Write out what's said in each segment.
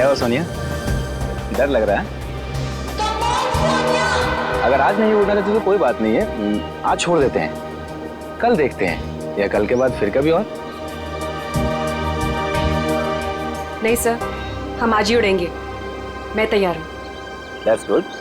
क्या हुआ सोनिया, डर लग रहा है? अगर आज नहीं उड़ना देते तो कोई बात नहीं है, आज छोड़ देते हैं, कल देखते हैं, या कल के बाद फिर कभी और। नहीं सर, हम आज ही उड़ेंगे, मैं तैयार हूँ। That's good.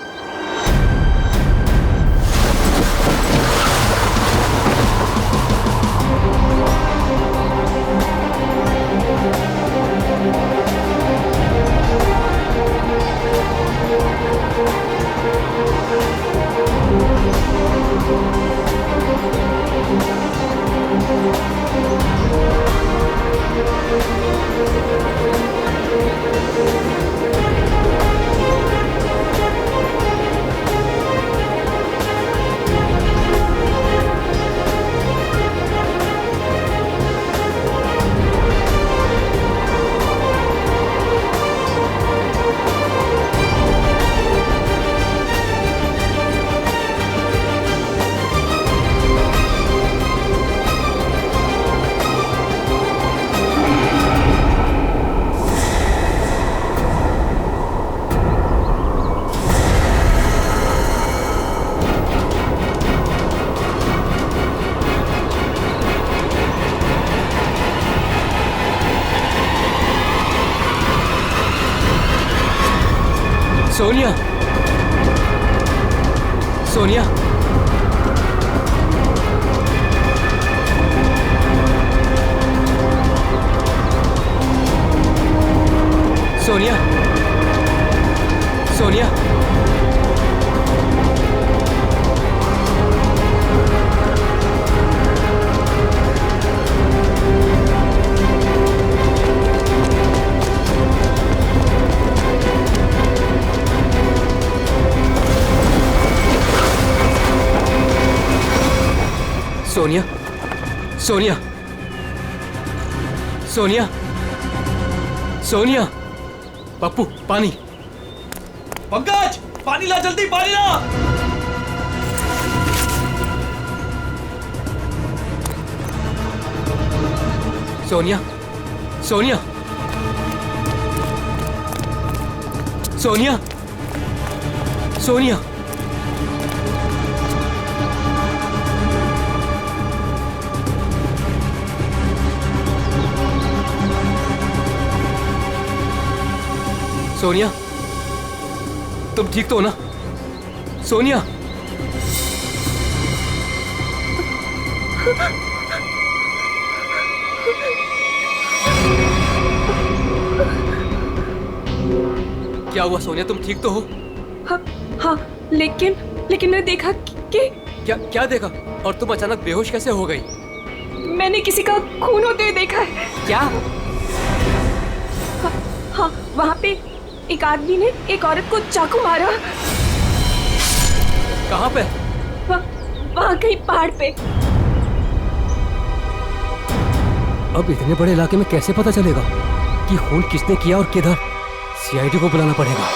सोनिया, सोनिया, सोनिया, सोनिया, सोनिया, सोनिया, सोनिया, सोनिया, पप्पू पानी। पंकज, पानी ला, जल्दी पानी ला। सोनिया, सोनिया, सोनिया, सोनिया, सोनिया, तुम ठीक तो हो ना? सोनिया, क्या हुआ सोनिया, तुम ठीक तो हो? हाँ हाँ, लेकिन मैंने देखा कि क्या देखा? और तुम अचानक बेहोश कैसे हो गई? मैंने किसी का खून होते हुए देखा है। क्या? हाँ, वहाँ पे एक आदमी ने एक औरत को चाकू मारा। कहाँ पे? वहाँ कहीं पहाड़ पे। अब इतने बड़े इलाके में कैसे पता चलेगा कि खून किसने किया और किधर? सीआईडी को बुलाना पड़ेगा।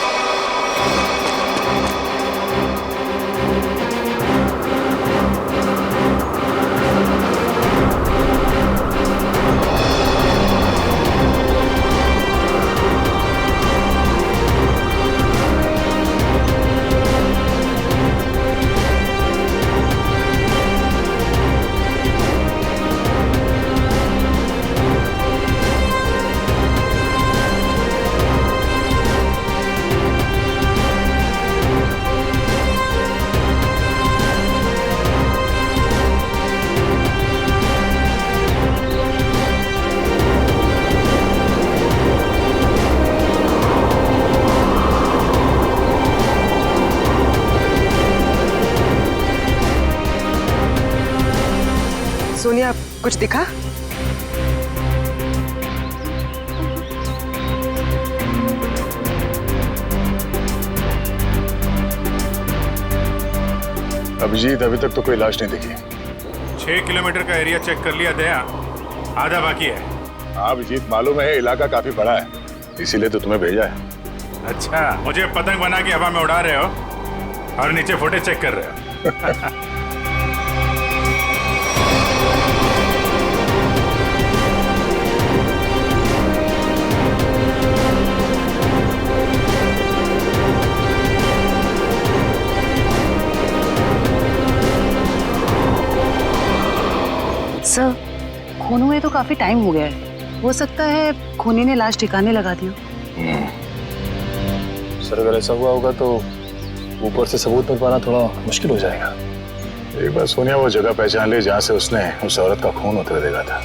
सोनिया, कुछ दिखा? अभिजीत, अभी तक तो कोई लाश नहीं दिखी। 6 किलोमीटर का एरिया चेक कर लिया दया, आधा बाकी है। हाँ अभिजीत, मालूम है इलाका काफी बड़ा है, इसीलिए तो तुम्हें भेजा है। अच्छा, मुझे पतंग बना के हवा में उड़ा रहे हो और नीचे फुटेज चेक कर रहे हो। खून हुए तो काफी टाइम हो गया है, हो सकता है खूनी ने लाश ठिकाने लगा दी हो। सर अगर ऐसा हुआ होगा तो ऊपर से सबूत मिल पाना थोड़ा मुश्किल हो जाएगा। एक बार सोनिया वो जगह पहचान ली जहाँ से उसने उस औरत का खून होते हुए देखा था।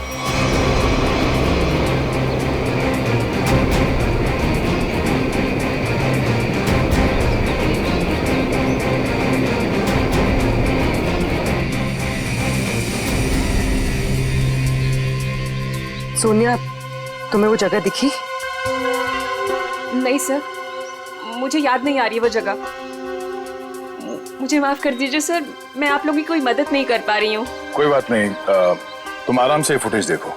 सोनिया, तुम्हें वो जगह दिखी? नहीं सर, मुझे याद नहीं आ रही वो जगह। मुझे माफ कर दीजिए सर, मैं आप लोगों की कोई मदद नहीं कर पा रही हूँ। कोई बात नहीं, तुम आराम से फुटेज देखो,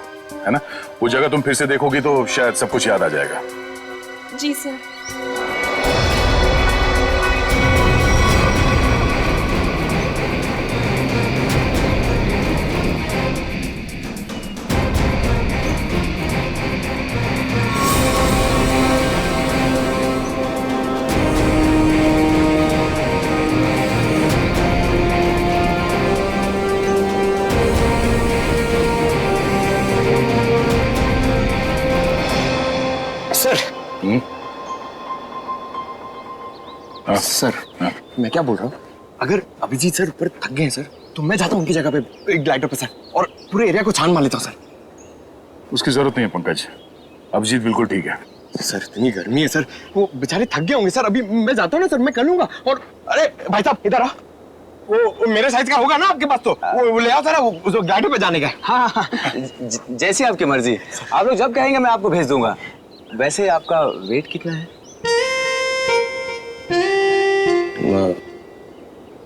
है ना? वो जगह तुम फिर से देखोगी तो शायद सब कुछ याद आ जाएगा। जी सर। सर, मैं क्या बोल रहा हूँ, अगर अभिजीत सर ऊपर थक गए हैं सर, तो मैं जाता हूँ उनकी जगह पे एक ग्लाइडर पे सर, और पूरे एरिया को छान मार लेता हूँ सर। उसकी जरूरत नहीं है पंकज, अभिजीत बिल्कुल ठीक है। सर इतनी गर्मी है सर, वो बेचारे थक गए होंगे सर। अभी मैं जाता हूँ ना सर, मैं कर लूंगा। और अरे भाई साहब इधर आ, वो मेरे साइज का होगा ना आपके पास? तो वो ले आओ सर, वो ग्लाइडर पे जाने का। हाँ, जैसी आपकी मर्जी, आप लोग जब कहेंगे मैं आपको भेज दूंगा। वैसे आपका वेट कितना है?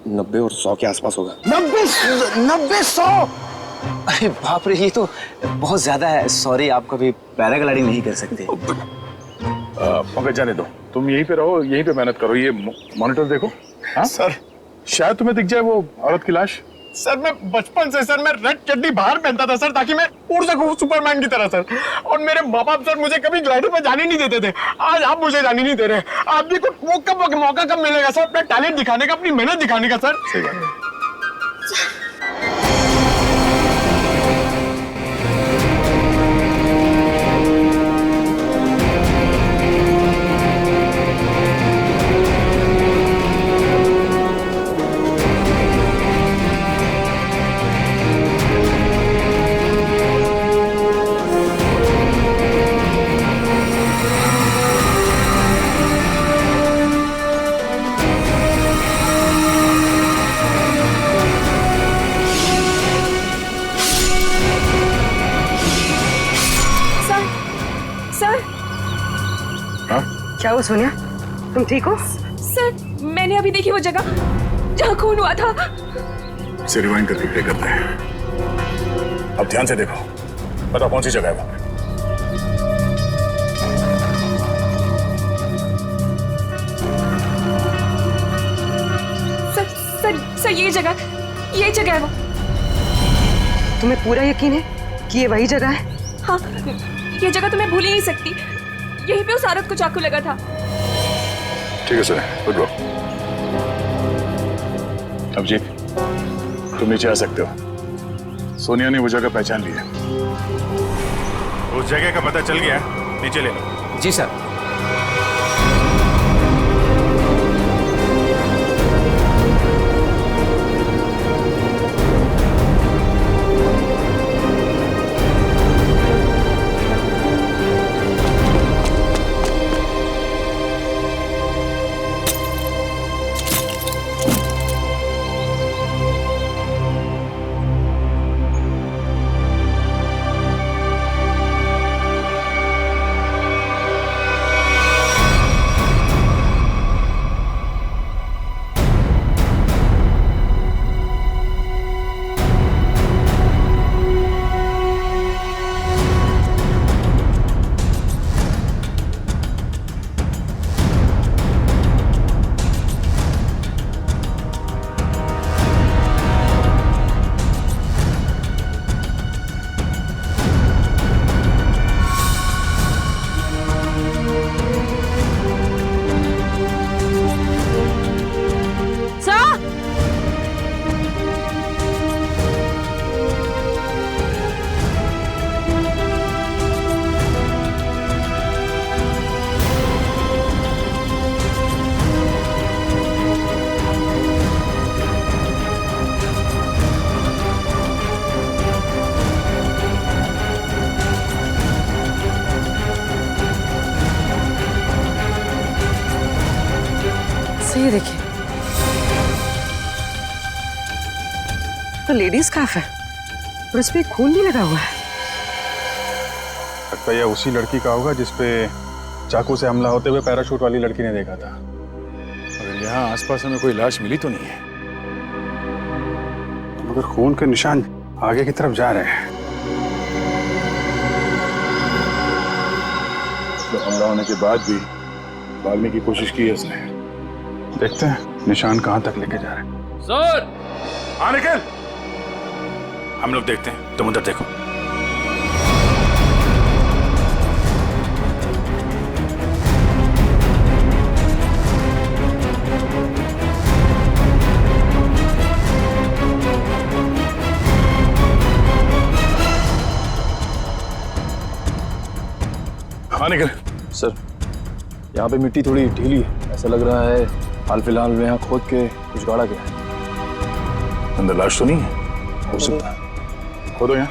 90 और 100 के आसपास होगा। 90-100? अरे बाप रे, ये तो बहुत ज्यादा है। सॉरी, आप कभी पैराग्लाइडिंग नहीं कर सकते। पंकज जाने दो, तुम यहीं पे रहो, यहीं पे मेहनत करो। ये मॉनिटर देखो। हाँ सर, शायद तुम्हें दिख जाए वो औरत की लाश। सर मैं बचपन से सर मैं रेड चड्डी बाहर पहनता था सर, ताकि मैं उड़ सकूं सुपरमैन की तरह सर। और मेरे माँ बाप सर मुझे कभी ग्लाइडर पे जाने नहीं देते थे। आज आप मुझे जाने नहीं दे रहे। आप भी को वो कब मौका कब मिलेगा सर अपना टैलेंट दिखाने का, अपनी मेहनत दिखाने का सर? सही बात है। क्या हुआ सोनिया, तुम ठीक हो? सर, मैंने अभी देखी वो जगह जहाँ खून हुआ था। इसे रिवाइंड करके प्ले करते हैं। अब ध्यान से देखो, बताओ कौन सी जगह है वो? सर ये जगह है वो। तुम्हें पूरा यकीन है कि ये वही जगह है? हाँ, ये जगह तो मैं भूल ही नहीं सकती। यहीं पे उस औरत को चाकू लगा था। ठीक है सर, गुड गो। अभिजीत, तुम नीचे आ सकते हो। सोनिया ने वो जगह पहचान ली है। उस जगह का पता चल गया, नीचे ले लो। जी सर। ये देखिए, तो लेडीज स्कार्फ है और इस पे खून भी लगा हुआ है। लगता है यह उसी लड़की का होगा जिसपे चाकू से हमला होते हुए पैराशूट वाली लड़की ने देखा था। मगर यहाँ आसपास हमें कोई लाश मिली तो नहीं है, मगर खून के निशान आगे की तरफ जा रहे हैं। तो हमला होने के बाद भी भागने की कोशिश की है उसने। देखते हैं निशान कहां तक लेके जा रहे हैं। सर, हाँ निकल, हम लोग देखते हैं, तुम उधर देखो। हाँ निकल। सर, यहाँ पे मिट्टी थोड़ी ढीली है, ऐसा लग रहा है हाल फिलहाल में यहाँ खोद के कुछ गाड़ा गया है। अंदर लाश तो नहीं है? हो सकता है। खोदो यहाँ।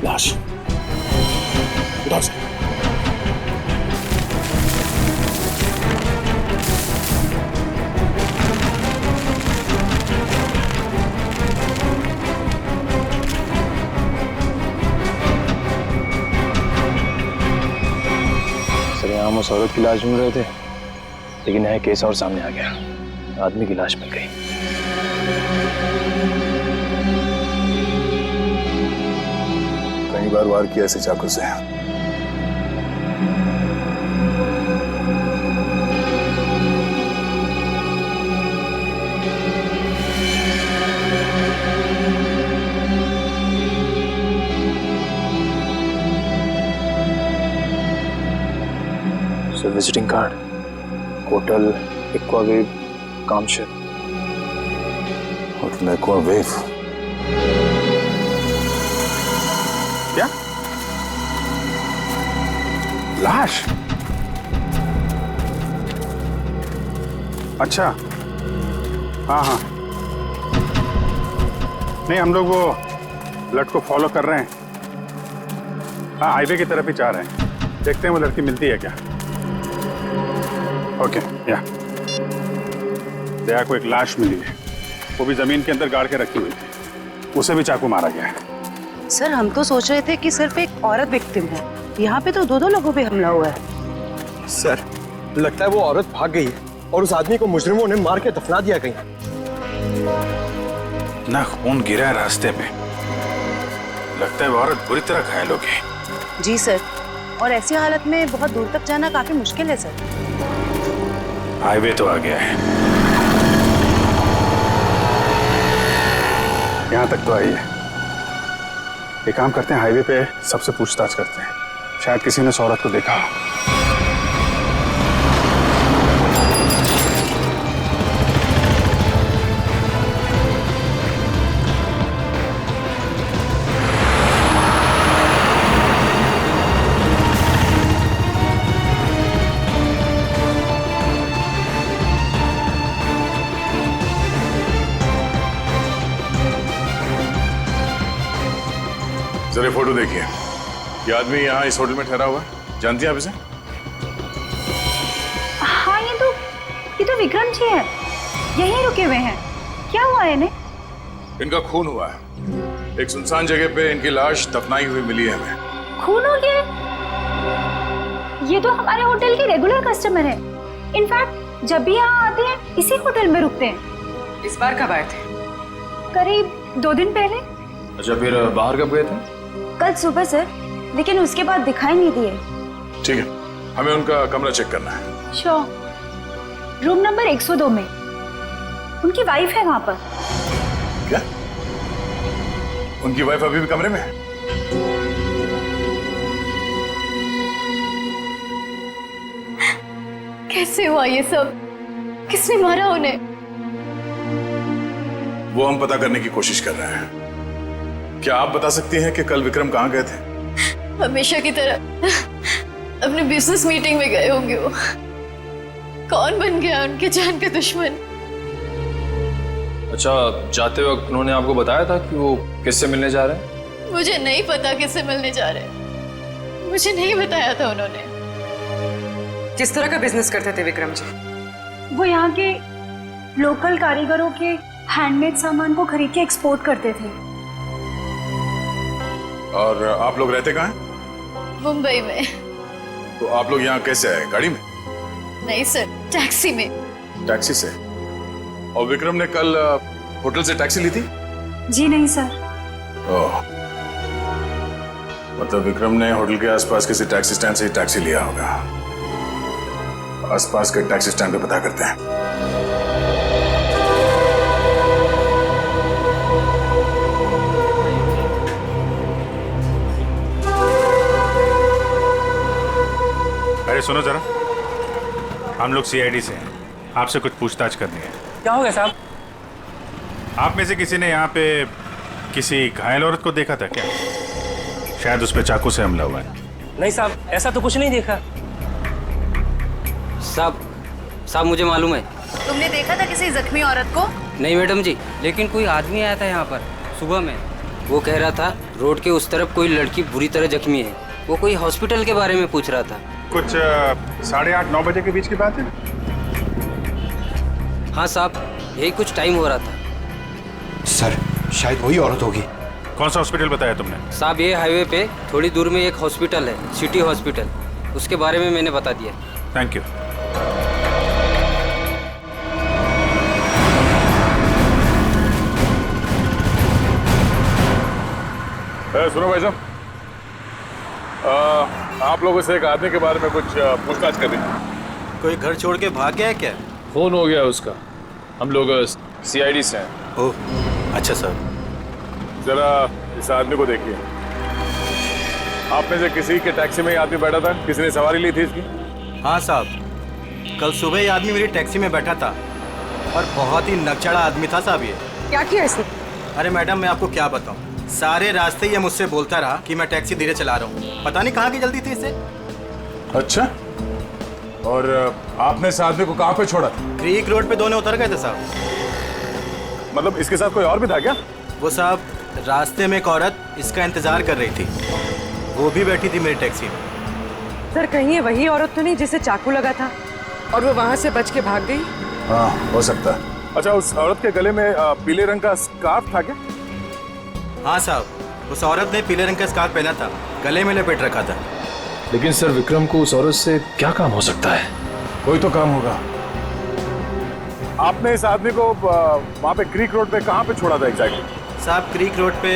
लाश उधर से। सर, यहाँ हम उस औरत की लाश ढूंढ रहे थे, लेकिन यहाँ केस और सामने आ गया, आदमी की लाश मिल गई। कई बार वार किया ऐसे चाकू से। Sir, visiting card, hotel Aquawave, Kamshet. Hotel Aquawave. क्या? लाश? अच्छा, हाँ हाँ, नहीं हम लोग वो लड़के को फॉलो कर रहे हैं। हाँ, हाईवे की तरफ ही जा रहे हैं, देखते हैं वो लड़की मिलती है क्या। ओके, या दया को एक लाश मिली है, वो भी जमीन के अंदर गाड़ के रखी हुई थी, उसे भी चाकू मारा गया है। सर, हम तो सोच रहे थे कि सिर्फ एक औरत विक्टिम है, यहाँ पे तो दो लोगों पे हमला हुआ है। सर, लगता है वो औरत भाग गई है और उस आदमी को मुजरिमों ने मार के दफना दिया कहीं। ना खून गिरा है रास्ते पे, लगता है वो औरत बुरी तरह घायल हो गई। जी सर, और ऐसी हालत में बहुत दूर तक जाना काफी मुश्किल है सर। हाईवे तो आ गया है, यहाँ तक तो आई है। एक काम करते हैं, हाईवे पे सबसे पूछताछ करते हैं, शायद किसी ने उस औरत को देखा हो। जरा फोटो देखिए, ये आदमी यहाँ इस होटल में ठहरा हुआ है, जानती हैं आप इसे? हाँ, ये तो विक्रम जी है, यहीं रुके हुए हैं। क्या हुआ है इन्हें? इनका खून हुआ है, एक सुनसान जगह पे इनकी लाश दफनाई हुई मिली है हमें। खून हो गया? ये तो हमारे होटल के रेगुलर कस्टमर है। इनफैक्ट जब भी यहाँ आते हैं इसी होटल में रुकते हैं। इस बार कब आए थे? करीब 2 दिन पहले। अच्छा, फिर बाहर कब गए थे? कल सुबह सर, लेकिन उसके बाद दिखाई नहीं दिए। ठीक है, हमें उनका कमरा चेक करना है। श्योर। रूम नंबर 102 में। उनकी वाइफ है वहां पर। क्या? उनकी वाइफ अभी भी कमरे में है? कैसे हुआ ये सब? किसने मारा उन्हें? वो हम पता करने की कोशिश कर रहे हैं। क्या आप बता सकती हैं कि कल विक्रम कहाँ गए थे? हमेशा की तरह अपने बिजनेस मीटिंग में गए होंगे वो। कौन बन गया उनके जान का दुश्मन? अच्छा, जाते वक्त उन्होंने आपको बताया था कि वो किससे मिलने जा रहे हैं? मुझे नहीं पता किससे मिलने जा रहे हैं। मुझे नहीं बताया था उन्होंने। किस तरह का बिजनेस करते थे विक्रम जी? वो यहाँ के लोकल कारीगरों के हैंडमेड सामान को खरीद के एक्सपोर्ट करते थे। और आप लोग रहते कहाँ हैं? मुंबई में। तो आप लोग यहाँ कैसे आए? गाड़ी में? नहीं सर, टैक्सी में। टैक्सी से? और विक्रम ने कल होटल से टैक्सी ली थी? जी नहीं सर। ओह, मतलब विक्रम ने होटल के आसपास किसी टैक्सी स्टैंड से ही टैक्सी लिया होगा। आसपास के टैक्सी स्टैंड पे पता करते हैं। अरे सुनो जरा, हम लोग सीआईडी से हैं, आपसे कुछ पूछताछ करनी है। क्या हो गया साहब? आप में से किसी ने यहाँ पे किसी घायल औरत को देखा था क्या? शायद उस पे चाकू से हमला हुआ है। नहीं साहब, ऐसा तो कुछ नहीं देखा। साहब मुझे मालूम है। तुमने देखा था किसी जख्मी औरत को? नहीं मैडम जी, लेकिन कोई आदमी आया था यहाँ पर सुबह में। वो कह रहा था रोड के उस तरफ कोई लड़की बुरी तरह जख्मी है। वो कोई हॉस्पिटल के बारे में पूछ रहा था। कुछ 8:30-9 बजे के बीच की बात है? हाँ साहब, यही कुछ टाइम हो रहा था। सर, शायद वही औरत होगी। कौन सा हॉस्पिटल बताया तुमने? साहब ये हाईवे पे थोड़ी दूर में एक हॉस्पिटल है, सिटी हॉस्पिटल। उसके बारे में मैंने बता दिया। Thank you. सुनो भाई साहब, आप लोगों से एक आदमी के बारे में कुछ पूछताछ करनी है। कोई घर छोड़ के भाग गया है क्या? फोन हो गया उसका। हम लोग सीआईडी से हैं। ओह, अच्छा सर। जरा इस आदमी को देखिए। आप में से किसी के टैक्सी में ये आदमी बैठा था? किसी ने सवारी ली थी इसकी? हाँ साहब, कल सुबह ये आदमी मेरी टैक्सी में बैठा था और बहुत ही नकचड़ा आदमी था साहब ये। क्या किया इसने? अरे मैडम, मैं आपको क्या बताऊं, सारे रास्ते ये मुझसे बोलता रहा कि मैं टैक्सी धीरे चला रहा हूँ। पता नहीं कहाँ की जल्दी थी इसे। अच्छा, और आपने इस आदमी को कहाँ पे छोड़ा था? क्रीक रोड पे दोनों उतर गए थे साहब। मतलब इसके साथ कोई और भी था क्या? वो साहब, रास्ते में एक औरत इसका इंतजार कर रही थी। वो भी बैठी थी मेरी टैक्सी में। सर, कहीं ये वही औरत तो नहीं जिसे चाकू लगा था और वो वहां से बच के भाग गई? हाँ, हो सकता है। अच्छा, उस औरत के गले में पीले रंग का स्कार्फ था क्या? हाँ साहब, उस औरत ने पीले रंग का स्कार्फ पहना था, गले में लपेट रखा था। लेकिन सर, विक्रम को उस औरत से क्या काम हो सकता है? कोई तो काम होगा। आपने इस आदमी को वहाँ पे क्रीक रोड पे कहाँ पे छोड़ा था एग्जैक्टली? साहब, क्रीक रोड पे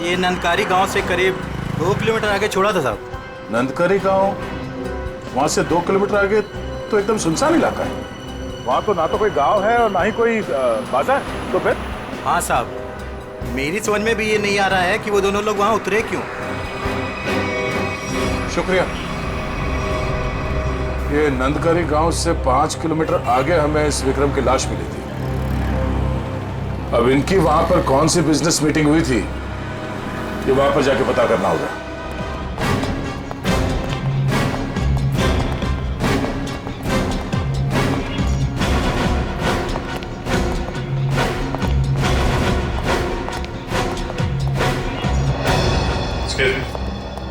ये नंदकारी गांव से करीब 2 किलोमीटर आगे छोड़ा था साहब। नंदकारी गांव? वहाँ से 2 किलोमीटर आगे तो एकदम सुनसान इलाका है। वहाँ तो ना तो कोई गांव है और ना ही कोई बाजार। तो फिर? हाँ साहब, मेरी समझ में भी ये नहीं आ रहा है कि वो दोनों लोग वहाँ उतरे क्यों। शुक्रिया। ये नंदकारी गांव से 5 किलोमीटर आगे हमें इस विक्रम की लाश मिली थी। अब इनकी वहां पर कौन सी बिजनेस मीटिंग हुई थी, ये वहां पर जाके पता करना होगा।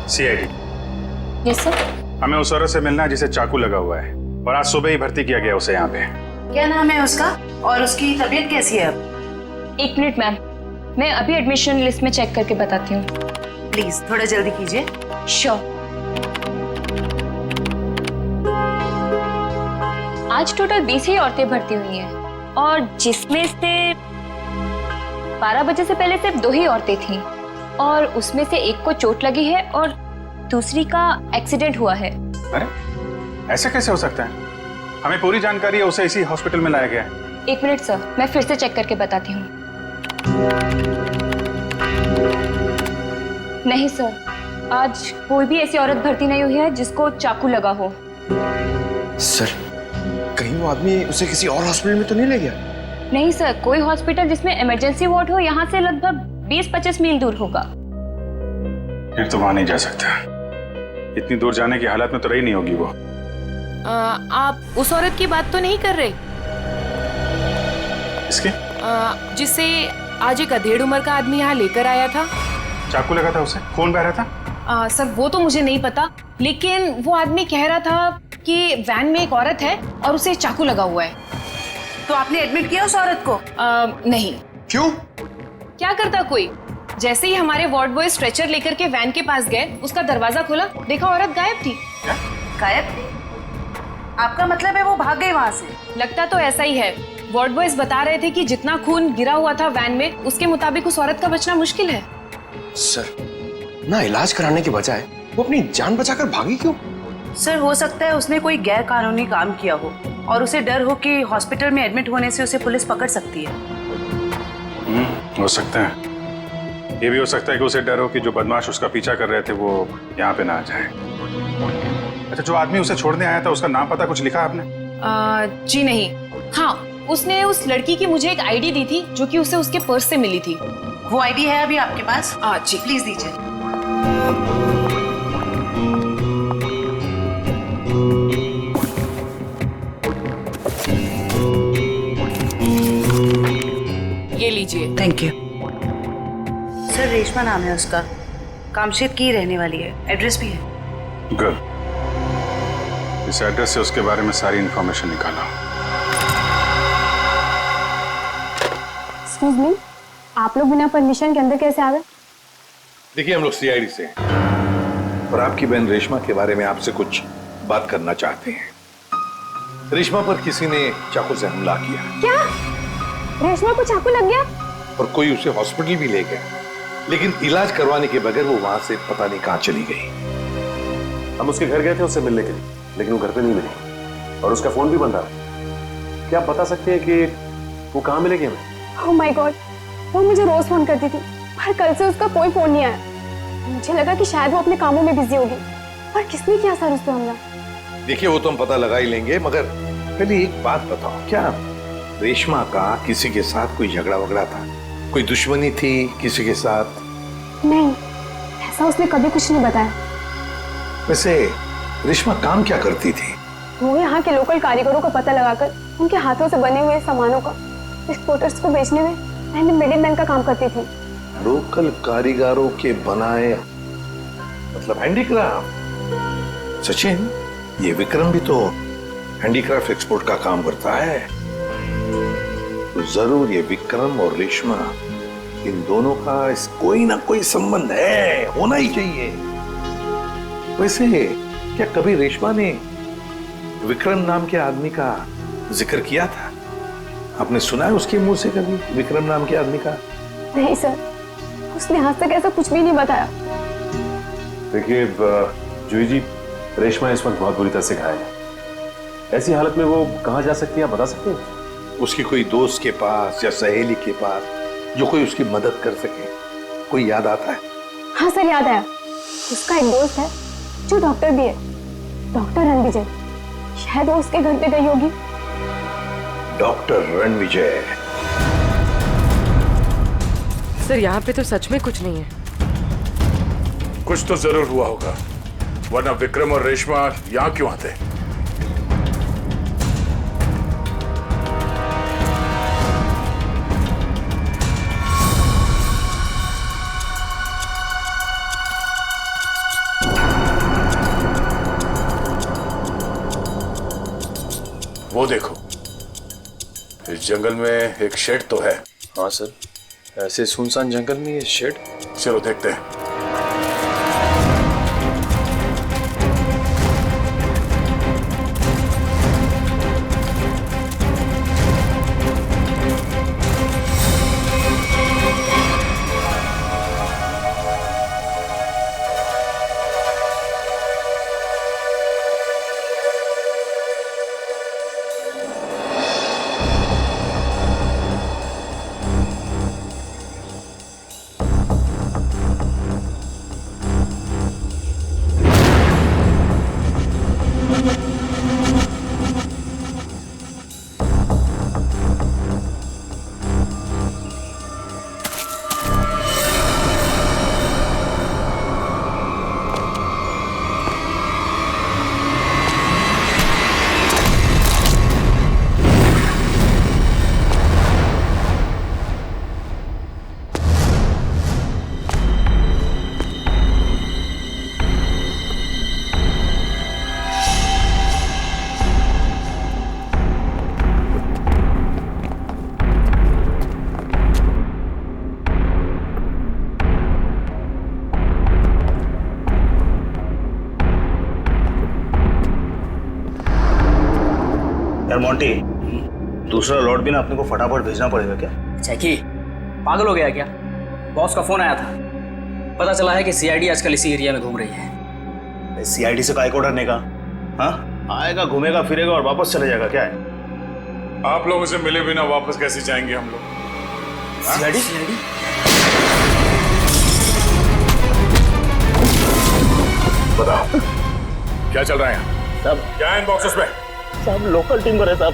सीआईडी। Yes sir. हमें उस औरत से मिलना है जिसे चाकू लगा हुआ है और आज सुबह ही भर्ती किया गया उसे यहाँ पे। क्या नाम है उसका और उसकी तबीयत कैसी है अब? 1 मिनट मैम, मैं अभी एडमिशन लिस्ट में चेक करके बताती हूँ। प्लीज थोड़ा जल्दी कीजिए। श्योर। आज टोटल 20 ही औरतें भर्ती हुई हैं और जिसमें से 12 बजे से पहले सिर्फ 2 ही औरतें थीं और उसमें से एक को चोट लगी है और दूसरी का एक्सीडेंट हुआ है। अरे ऐसे कैसे हो सकता है? हमें पूरी जानकारी है, उसे इसी हॉस्पिटल में लाया गया है। 1 मिनट सर, मैं फिर से चेक करके बताती हूँ। नहीं सर, आज कोई भी ऐसी औरत भर्ती नहीं हुई है जिसको चाकू लगा हो। सर, कहीं वो आदमी उसे किसी और हॉस्पिटल में तो नहीं ले गया? नहीं सर, कोई हॉस्पिटल जिसमें इमरजेंसी वार्ड हो यहाँ से लगभग 20-25 मील दूर होगा। फिर तो वहां नहीं जा सकता, इतनी दूर जाने की हालत में तो रही नहीं होगी वो। आप उस औरत की बात तो नहीं कर रहे? इसके? जिसे आज एक अधेड़ उम्र का आदमी यहाँ लेकर आया था। चाकू लगा था उसे? खून बह रहा था? सर वो तो मुझे नहीं पता, लेकिन वो आदमी कह रहा था कि वैन में एक औरत है और उसे चाकू लगा हुआ है। तो आपने एडमिट किया उस औरत को? नहीं। क्यों? क्या करता कोई? जैसे ही हमारे वार्ड बॉय स्ट्रेचर लेकर के वैन के पास गए, उसका दरवाजा खोला, देखा औरत गायब थी। गायब? आपका मतलब है वो भाग गई वहां से? लगता तो ऐसा ही है। वार्ड बॉयज बता रहे थे कि जितना खून गिरा हुआ था वैन में, उसके मुताबिक उस औरत का बचना मुश्किल है। सर, ना इलाज कराने के बजाय वो अपनी जान बचाकर भागी क्यों? सर, हो सकता है उसने कोई गैर कानूनी काम किया हो और उसे डर हो कि हॉस्पिटल में एडमिट होने से उसे पुलिस पकड़ सकती है। हो सकता है। ये भी हो सकता है कि उसे डर हो कि जो बदमाश उसका पीछा कर रहे थे वो यहाँ पे ना आ जाए। अच्छा, जो आदमी उसे छोड़ने आया था उसका नाम पता कुछ लिखा आपने? जी नहीं। हाँ, उसने उस लड़की की मुझे एक आईडी दी थी जो कि उसे उसके पर्स से मिली थी। वो आईडी है अभी आपके पास? जी प्लीज दीजिए। ये लीजिए। Thank you. सर, रेशमा नाम है उसका, कामशेद की रहने वाली है, एड्रेस भी है। गुड, इस एड्रेस से उसके बारे में सारी इंफॉर्मेशन निकालो। एक्सक्यूज मी, आप लोग बिना परमिशन के अंदर कैसे आ गए? देखिए, हम लोग सीआईडी से हैं और आपकी बहन रेशमा के बारे में आपसे कुछ बात करना चाहते हैं। रेशमा पर किसी ने चाकू से हमला किया। क्या? रेशमा को चाकू लग गया? और कोई उसे हॉस्पिटल भी ले गया, लेकिन इलाज करवाने के बगैर वो वहां से पता नहीं कहां चली गई। हम उसके घर गए थे उससे मिलने के लिए, लेकिन वो घर पे नहीं मिली और उसका फोन भी बंद रहा। क्या आप बता सकते हैं कि वो कहाँ मिलेगी हमें? ओह माय गॉड, वो मुझे रोज फोन करती थी, पर कल से उसका कोई फोन नहीं आया। मुझे लगा कि शायद वो अपने कामों में बिजी होगी। पर किसने किया सर उस पे हमला? देखिए, वो तो हम पता लगा ही लेंगे, मगर पहले एक बात बताओ, क्या रेशमा का किसी के साथ कोई झगड़ा वगड़ा था? कोई दुश्मनी थी किसी के साथ? नहीं, ऐसा उसने कभी कुछ नहीं बताया। वैसे रेशमा काम क्या करती थी? वो यहाँ के लोकल कारीगरों का पता लगाकर उनके हाथों से बने हुए सामानों का एक्सपोर्टर्स को बेचने में एंड मिडिलमैन का काम करती थी। लोकल कारीगरों के बनाए, मतलब हैंडीक्राफ्ट? सचिन, ये विक्रम भी तो हैंडीक्राफ्ट एक्सपोर्ट का काम करता है। तो जरूर ये विक्रम और रेशमा, इन दोनों का कोई ना कोई संबंध है, होना ही चाहिए। वैसे क्या कभी रेशमा ने विक्रम नाम के आदमी का जिक्र किया था? आपने सुना है उसके मुंह से कभी विक्रम नाम के आदमी का? नहीं सर, उसने आज तक ऐसा कुछ भी नहीं बताया। देखिए जूही जी, रेशमा इस वक्त बहुत बुरी तरह से घायल है। ऐसी हालत में वो कहाँ जा सकती है, आप बता सकते हैं? उसकी कोई दोस्त के पास या सहेली के पास जो कोई उसकी मदद कर सके, कोई याद आता है? हाँ सर, याद आया। उसका एक दोस्त है जो डॉक्टर भी है, डॉक्टर रणविजय। शायद वो उसके घर पे गई होगी। डॉक्टर रणविजय? सर, यहाँ पे तो सच में कुछ नहीं है। कुछ तो जरूर हुआ होगा, वरना विक्रम और रेशमा यहाँ क्यों आते? वो देखो, इस जंगल में एक शेड तो है। हाँ सर, ऐसे सुनसान जंगल में ये शेड? चलो देखते हैं। यार मोंटी, दूसरा लॉट भी ना अपने को फटाफट भेजना पड़ेगा क्या? जैकी पागल हो गया क्या? बॉस का फोन आया था, पता चला है कि सीआईडी आजकल इसी एरिया में घूम रही है। सीआईडी से काय को डरने का? हाँ, आएगा घूमेगा फिरेगा और वापस चले जाएगा, क्या है? आप लोगों से मिले बिना वापस कैसे जाएंगे हम लोग? सीआईडी? बताओ क्या चल रहा है यहाँ? सब क्या है इन बॉक्सेस में? सब लोकल टिम्बर है साहब,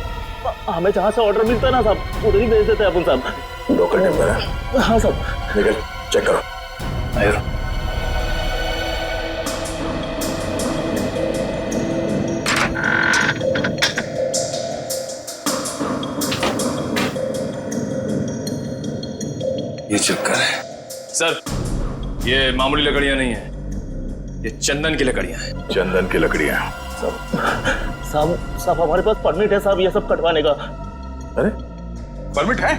हमें जहाँ से ऑर्डर मिलता है ना साहब उधर ही भेज देते हैं अपन साहब। लोकल टिम्बर है? हाँ साहब। निकल चेक करो। आयो। ये चक्कर है सर, ये मामूली लकड़ियां नहीं है, ये चंदन की लकड़ियां हैं। चंदन की लकड़ियां। साहब हमारे पास परमिट है साहब ये सब कटवाने का। अरे परमिट है?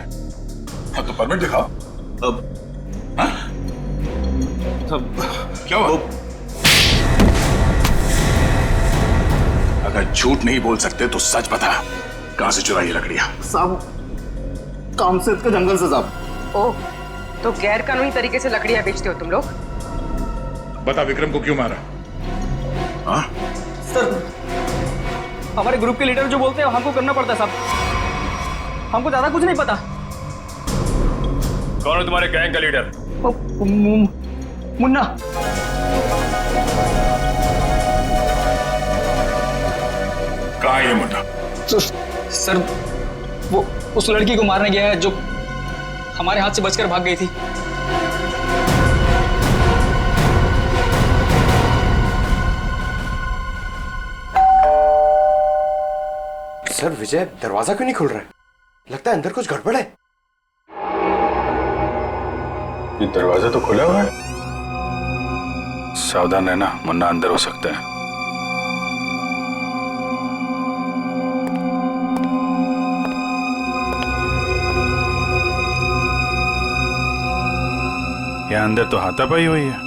हाँ तो परमिट दिखाओ। अब हाँ? सब क्या हुआ? अगर झूठ नहीं बोल सकते तो सच बता, कहां से चुराई ये लकड़ियां? साहब कामसेद के जंगल से साहब। ओह, तो गैर कानूनी तरीके से लकड़ियां बेचते हो तुम लोग? बता विक्रम को क्यों मारा? हाँ? सर हमारे ग्रुप के लीडर जो बोलते हैं हमको करना पड़ता है साहब, हमको ज्यादा कुछ नहीं पता। कौन है तुम्हारे गैंग का लीडर? मुन्ना। कहाँ है ये मुन्ना? सर वो उस लड़की को मारने गया है जो हमारे हाथ से बचकर भाग गई थी। सर विजय दरवाजा क्यों नहीं खुल रहा है? लगता है अंदर कुछ गड़बड़ है। ये दरवाजा तो खुला हुआ है। सावधान रहना, मुन्ना अंदर हो सकता है। यहाँ अंदर तो हाथापाई हुई है।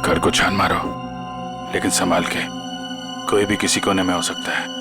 घर को छान मारो, लेकिन संभाल के, कोई भी किसी कोने में हो सकता है।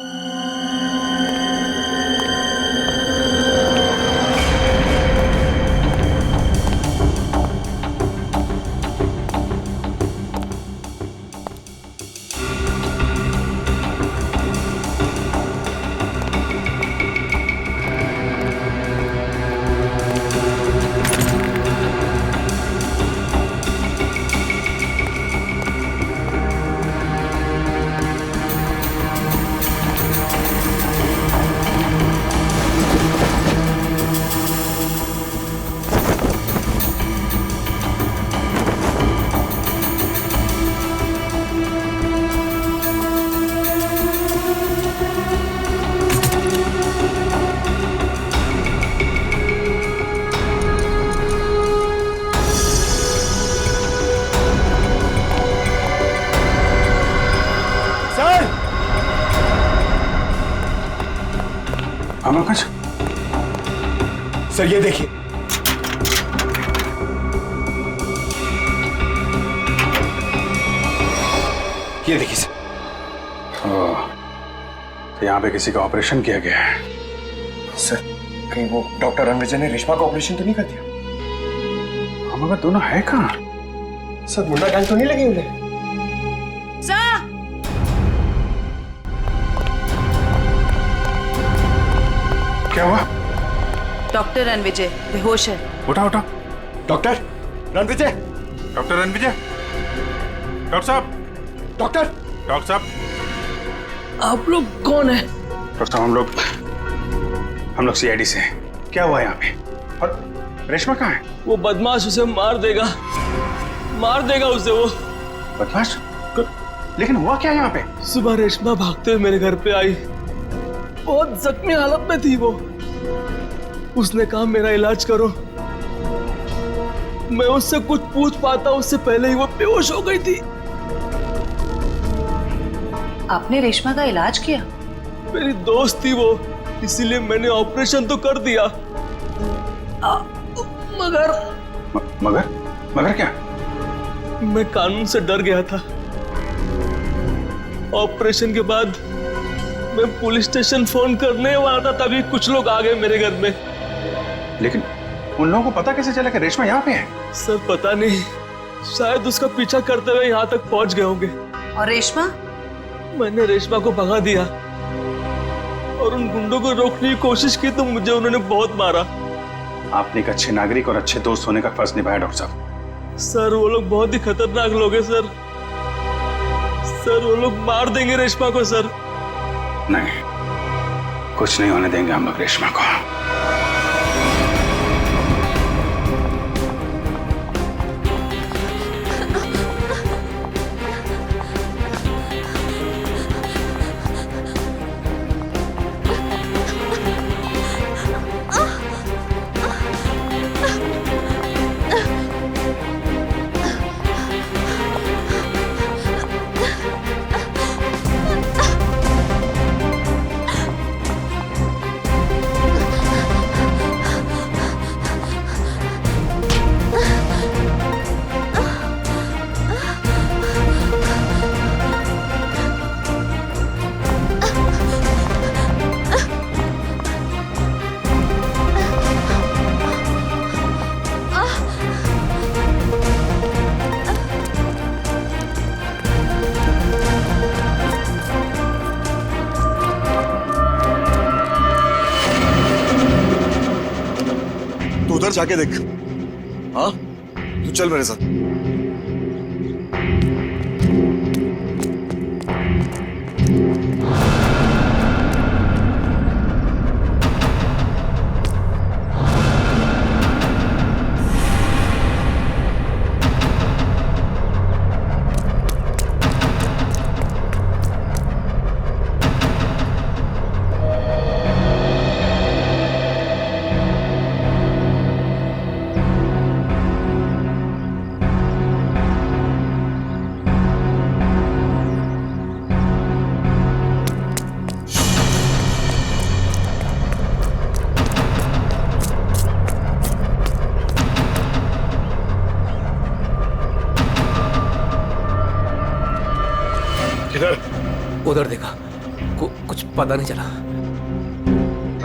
कुछ सर ये देखिए, ये देखिए सर। तो यहाँ पे किसी का ऑपरेशन किया गया है। सर कहीं वो डॉक्टर रणविजय ने रेशमा का ऑपरेशन तो नहीं कर दिया? हम अगर दोनों है कहाँ? सर मुन्ना गैंग तो नहीं लगी उन्हें? क्या हुआ? डॉक्टर रणविजय बेहोश है। उठा उठा। Doctor Ranvijay, doctor Ranvijay, doctor साहब, डॉक्टर साहब, आप लोग कौन है? डॉक्टर साहब हम लोग सीआईडी से हैं। क्या हुआ यहाँ पे? और रेशमा कहाँ है? वो बदमाश उसे मार देगा उसे वो। बदमाश? लेकिन हुआ क्या यहाँ पे? सुबह रेशमा भागते हुए मेरे घर पे आई, बहुत जख्मी हालत में थी वो। उसने कहा मेरा इलाज करो। मैं उससे कुछ पूछ पाता उससे पहले ही वो बेहोश हो गई थी। आपने रेशमा का इलाज किया? मेरी दोस्त थी वो, इसीलिए मैंने ऑपरेशन तो कर दिया। मगर मगर क्या? मैं कानून से डर गया था। ऑपरेशन के बाद मैं पुलिस स्टेशन फोन करने वाला था, तभी कुछ लोग आ गए मेरे घर में। लेकिन उन लोगों को पता कैसे चला कि रेशमा यहाँ पे है? सर पता नहीं, शायद उसका पीछा करते हुए यहाँ तक पहुंच गए होंगे। और रेशमा? मैंने रेशमा को भगा दिया और उन गुंडों को रोकने की कोशिश की तो मुझे उन्होंने बहुत मारा। आपने एक अच्छे नागरिक और अच्छे दोस्त होने का फर्ज निभाया डॉक्टर साहब। सर वो लोग बहुत ही खतरनाक लोग हैं सर। सर वो लोग मार देंगे रेशमा को सर। नहीं, कुछ नहीं होने देंगे हम लोग रेशमा को। उधर जाके देख। हाँ, तू चल मेरे साथ। उधर देखा, कुछ पता नहीं चला।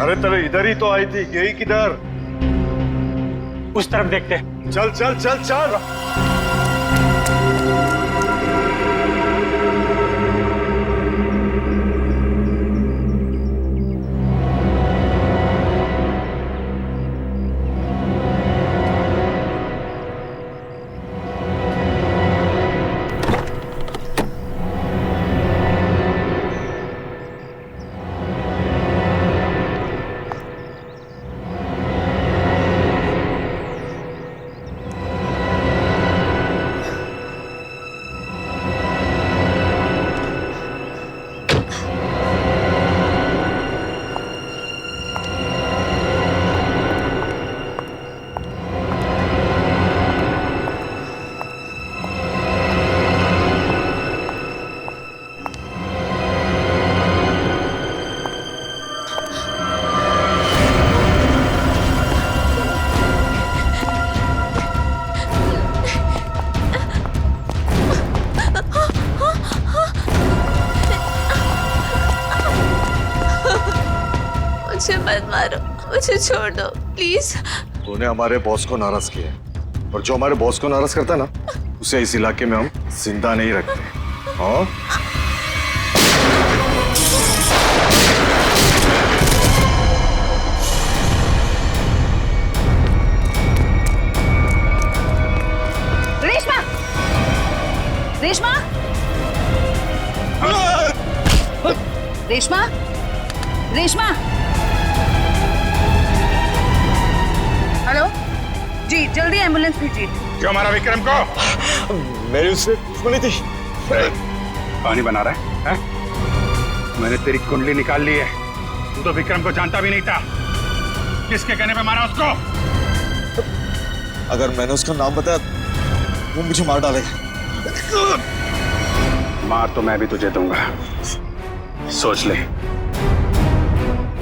अरे तेरे इधर ही तो आई थी, गई किधर? उस तरफ देखते। चल चल चल चल। मुझे मत मारो, मुझे छोड़ दो प्लीज। तूने हमारे बॉस को नाराज किया है, और जो हमारे बॉस को नाराज करता है ना, उसे इस इलाके में हम जिंदा नहीं रखते। हाँ? रेशमा! रेशमा! रेशमा! रेशमा! हेलो जी, जल्दी एम्बुलेंस भेजिए। क्यों मारा विक्रम को? मेरी उससे दुश्मनी थी। पानी बना रहा है? मैंने तेरी कुंडली निकाल ली है। तू तो विक्रम को जानता भी नहीं था। किसके कहने पे मारा उसको? अगर मैंने उसका नाम बताया वो मुझे मार डालेगा। मार तो मैं भी तुझे दूंगा, सोच ले।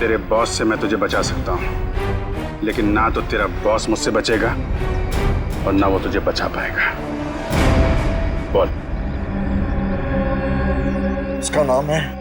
तेरे बॉस से मैं तुझे बचा सकता हूँ, लेकिन ना तो तेरा बॉस मुझसे बचेगा और ना वो तुझे बचा पाएगा। बोल। उसका नाम है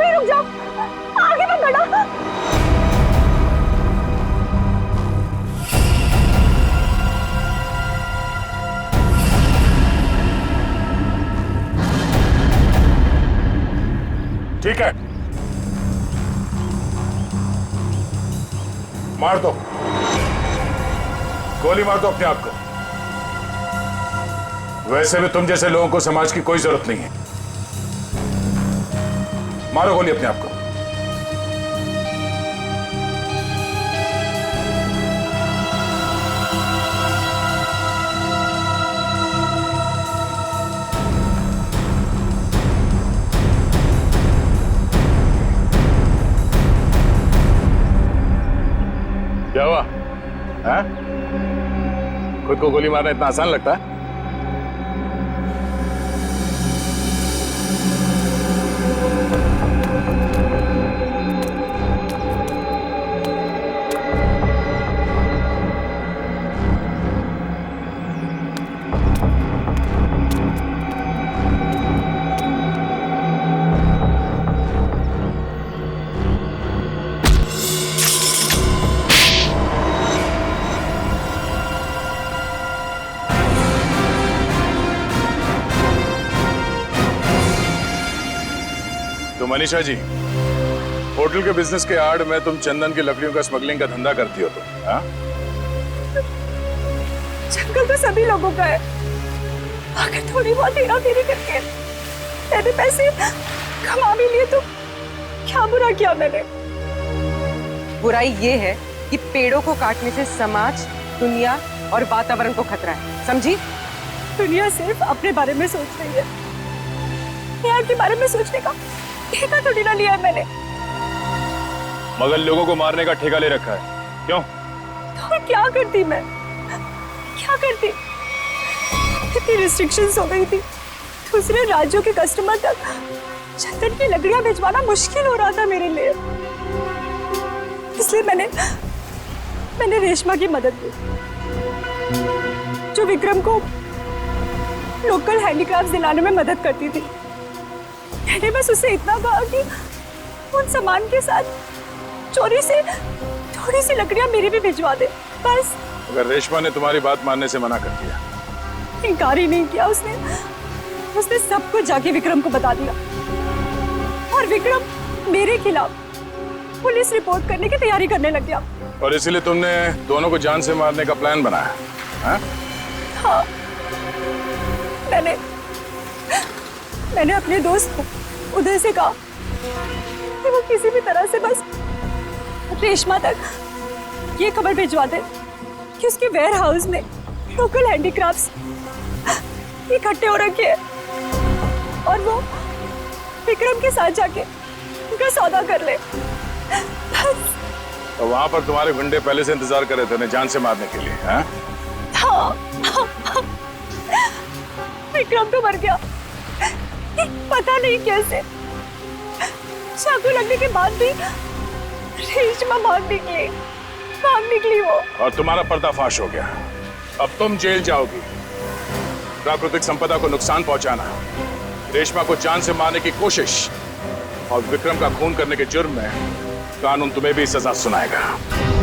रुक जाओ, आगे मत बढ़ो। ठीक है, मार दो, गोली मार दो अपने आप को। वैसे भी तुम जैसे लोगों को समाज की कोई जरूरत नहीं है। मारो गोली अपने आप को। क्या हुआ? है? खुद को गोली मारना इतना आसान लगता है? तो मनीषा जी, होटल के बिजनेस के आड़ में तुम चंदन की लकड़ियों का स्मगलिंग का धंधा करती हो तुम, हाँ? जंगल तो सभी लोगों का है। अगर थोड़ी बहुत हेरा फेरी करके मैंने पैसे कमा भी लिए तो क्या बुरा किया मैंने? बुराई ये है कि पेड़ों को काटने से समाज, दुनिया और वातावरण को खतरा है, समझी? दुनिया सिर्फ अपने बारे में सोच रही है, यहाँ के बारे में सोचने का ठेका थोड़ी ना लिया है मैंने। मगर लोगों को मारने का ठेका ले रखा है, क्यों? तो क्या करती मैं? क्या करती? इतनी रिस्ट्रिक्शंस हो गई थी, दूसरे राज्यों के कस्टमर तक चंदन की लकड़ियां भिजवाना मुश्किल हो रहा था मेरे लिए। इसलिए मैंने रेशमा की मदद की, जो विक्रम को लोकल हैंडीक्राफ्ट दिलाने में मदद करती थी। मैंने बस उससे इतना कहा कि उन सामान के साथ चोरी से थोड़ी सी लकड़ियां मेरी भी भिजवा दे, बस। अगर रेशमा ने तुम्हारी बात मानने से मना कर दिया? इनकार ही नहीं किया उसने सब कुछ जाके विक्रम को बता दिया और विक्रम मेरे खिलाफ पुलिस रिपोर्ट करने की तैयारी करने लग गया। और इसीलिए तुमने दोनों को जान से मारने का प्लान बनाया, हाँ? हाँ, मैंने अपने दोस्त उदय से कहा कि वो किसी भी तरह से बस रेशमा तक ये खबर भिजवा दे कि उसके वेयर हाउस में लोकल हैंडीक्राफ्ट्स इकट्ठे हो रखे हैं और वो विक्रम के साथ जाके उनका सौदा कर ले। तो वहां पर तुम्हारे गुंडे पहले से इंतजार कर रहे थे उन्हें जान से मारने के लिए, हाँ? हाँ। विक्रम तो मर गया, पता नहीं कैसे। चाकू लगने के बाद भी रेशमा भाग निकली वो। और तुम्हारा पर्दाफाश हो गया। अब तुम जेल जाओगी। प्राकृतिक संपदा को नुकसान पहुंचाना, रेशमा को जान से मारने की कोशिश और विक्रम का खून करने के जुर्म में कानून तुम्हें भी सजा सुनाएगा।